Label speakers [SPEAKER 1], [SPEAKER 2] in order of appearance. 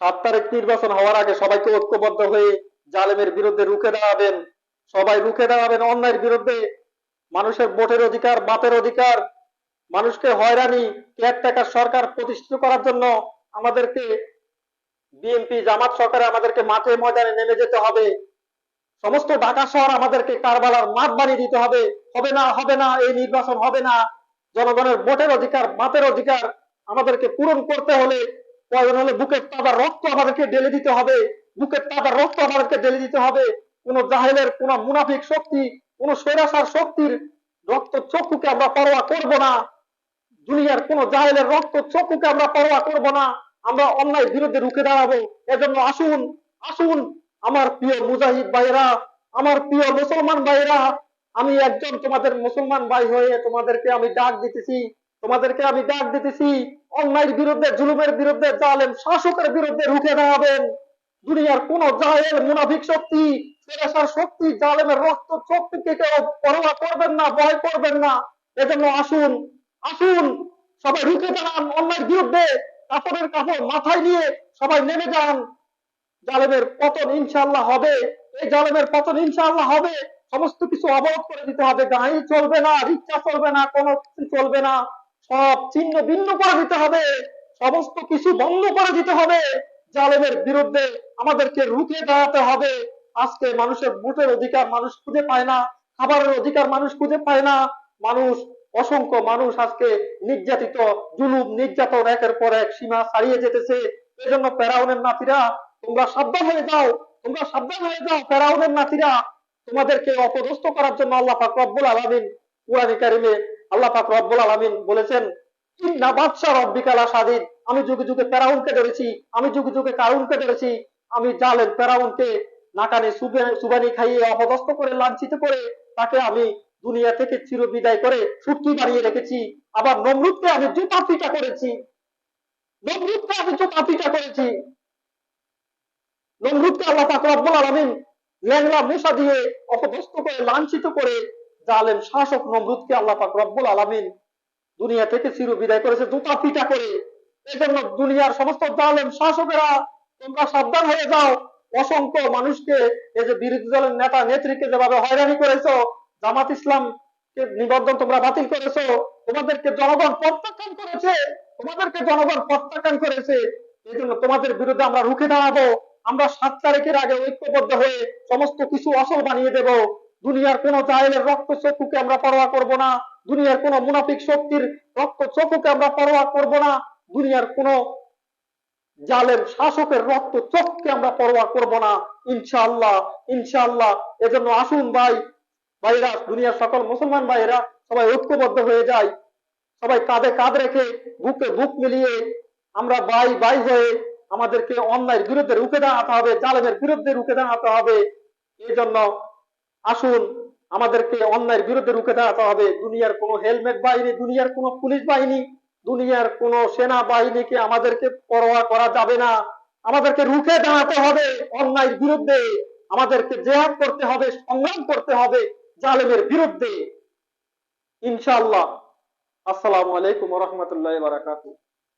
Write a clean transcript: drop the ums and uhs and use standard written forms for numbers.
[SPEAKER 1] 7 তারিখ নির্বাচন হওয়ার আগে সবাইকে ঐক্যবদ্ধ হয়ে জালেমের বিরুদ্ধে রুখে দাঁড়াবেন। সবাই রুখে দাঁড়াবেন অন্যায়ের বিরুদ্ধে। মানুষের ভোটের অধিকার, বাতের অধিকার, মানুষকে হয়রানি, কেয়ারটেকার সরকার প্রতিষ্ঠিত করার জন্য আমাদেরকে বিএনপি জামাত সরকারে আমাদেরকে মাঠে ময়দানে নেমে যেতে হবে। সমস্ত ঢাকা শহর আমাদেরকে কারবালার মাঠ বানিয়ে দিতে হবে। হবে না, হবে না, এই নির্বাচন হবে না। জনগণের ভোটের অধিকার, বাতের অধিকার আমাদেরকে পূরণ করতে হলে প্রয়োজন হলে বুকের তাজা রক্ত আমাদেরকে ঢেলে দিতে হবে। বুকের তাজা রক্ত আমাদেরকে ঢেলে দিতে হবে। কোন জাহেলের, কোন মুনাফিক শক্তি, কোন স্বৈরাচার শক্তির রক্ত চক্ষুকে আমরা পরোয়া করব না। দুনিয়ার কোন জাহেলের রক্ত চক্ষুকে আমরা পরোয়া করব না। আমরা অন্যায়ের বিরুদ্ধে রুখে দাঁড়াবো। এজন্য আসুন, আসুন আমার প্রিয় মুজাহিদ ভাইরা, আমার প্রিয় মুসলমান ভাইরা, আমি একজন তোমাদের মুসলমান ভাই হয়ে তোমাদেরকে আমি ডাক দিতেছি, তোমাদেরকে আমি ডাক দিতেছি, অন্যায়ের বিরুদ্ধে, জুলুমের বিরুদ্ধে, জালেম শাসকের বিরুদ্ধে রুখে দাঁড়াবেন। দুনিয়ার কোন জাহেল, মুনাফিক শক্তি, ফেরেশতার শক্তি, জালেমের রক্ত চক্ষুকে কেউ পরোয়া করবেন না, ভয় করবেন না। এজন্য আসুন, আসুন সবাই রুখে দাঁড়ান অন্যায়ের বিরুদ্ধে। কাপড়ের কাপড় মাথায় নিয়ে সবাই নেমে যান। জালেমের পতন ইনশাআল্লাহ হবে। এই জালেমের পতন ইনশাআল্লাহ হবে। সমস্ত কিছু অবরোধ করে দিতে হবে। গাড়ি চলবে না, রিক্সা চলবে না, কোনো কিছু চলবে না। সব ছিন্ন ভিন্ন করে দিতে হবে। সমস্ত কিছু বন্ধ করে দিতে হবে। জালেমের বিরুদ্ধে আমাদেরকে রুখে দাঁড়াতে হবে। আজকে মানুষের ভোটের অধিকার মানুষ খুঁজে পায় না, খাবারের অধিকার মানুষ খুঁজে পায় না। মানুষ, অসংখ্য মানুষ আজকে নির্যাতিত, জুলুম নির্যাতন একের পর এক সীমা ছাড়িয়ে যেতেছে। এই জন্য ফেরাউনের নাতিরা তোমরা সাবধান হয়ে যাও, তোমরা সাবধান হয়ে যাও। ফেরাউনের নাতিরা তোমাদেরকে অপদস্থ করার জন্য আল্লাহ পাক রব্বুল আলামিন কুরআনে কারিমে আল্লাহ পাক রব্বুল আলামিন বলেছেন, ইন্না বাদশা রব্বিকা লাশাদীদ। আমি যুগে যুগে ফেরাউনকে ধরেছি, আমি যুগে যুগে কারুনকে ধরেছি। আমি জালেম ফেরাউনকে নাকানে সুবানি খাইয়ে অপদস্থ করে লাঞ্ছিত করে তাকে আমি দুনিয়া থেকে চির বিদায় করে সুটকি বানিয়ে রেখেছি। আবার নমরুদকে আমি জুতা পিটা করেছি, নমরুদকে আমি জুতা পিটা করেছি। নমরুদকে আল্লাহ পাক রব্বুল আলামিন ল্যাংড়া মশা দিয়ে অপদস্থ করে লাঞ্ছিত করে জালেম শাসক নমরুদকে আল্লাহ পাক রব্বুল আলামিন দুনিয়া থেকে চির বিদায় করেছে জুতা পিটা করে। এই জন্য দুনিয়ার সমস্ত জালেম শাসকেরা তোমরা সাবধান হয়ে যাও। অসংখ্য মানুষকে, এই যে বিরোধী দলের নেতা নেত্রীকে যেভাবে হয়রানি করেছো, জামাত ইসলাম নিবন্ধন তোমরা বাতিল করেছো, তোমাদেরকে জনগণ প্রত্যাখ্যান করেছে, তোমাদেরকে জনগণ প্রত্যাখ্যান করেছে। এই জন্য তোমাদের বিরুদ্ধে আমরা রুখে দাঁড়াবো। আমরা 7 তারিখের আগে ঐক্যবদ্ধ হয়ে সমস্ত কিছু অসল বানিয়ে দেব। দুনিয়ার কোন জাহেলের রক্ত চক্ষুকে আমরা পরোয়া করব না। দুনিয়ার কোন মুনাফিক শক্তির রক্ত চক্ষুকে আমরা পরোয়া করব না। দুনিয়ার কোন জালেম শাসকের রক্ত চক্ষুকে আমরা পরোয়া করব না, ইনশাআল্লাহ, ইনশাআল্লাহ। এজন্য আসুন ভাই, ভাইরা, দুনিয়ার সকল মুসলমান ভাইরা সবাই ঐক্যবদ্ধ হয়ে যায়। সবাই কাঁধে কাঁধ রেখে, বুকে বুক মিলিয়ে আমরা ভাই ভাই হয়ে আমাদেরকে অন্যায়ের বিরুদ্ধে রুখে দাঁড়াতে হবে, জালেমের বিরুদ্ধে রুখে দাঁড়াতে হবে। এই জন্য আসুন আমাদেরকে অন্যায়ের বিরুদ্ধে রুখে দাঁড়াতে হবে। দুনিয়ার কোন হেলমেট বাহিনী, দুনিয়ার কোন পুলিশ বাহিনী, দুনিয়ার কোন সেনা বাহিনীকে আমাদেরকে পরোয়া করা যাবে না। আমাদেরকে রুখে দাঁড়াতে হবে অন্যায়ের বিরুদ্ধে। আমাদেরকে জেহাদ করতে হবে, সংগ্রাম করতে হবে জালেমের বিরুদ্ধে, ইনশাআল্লাহ। আসসালামু আলাইকুম ওয়া রাহমাতুল্লাহি ওয়া বারাকাতুহু।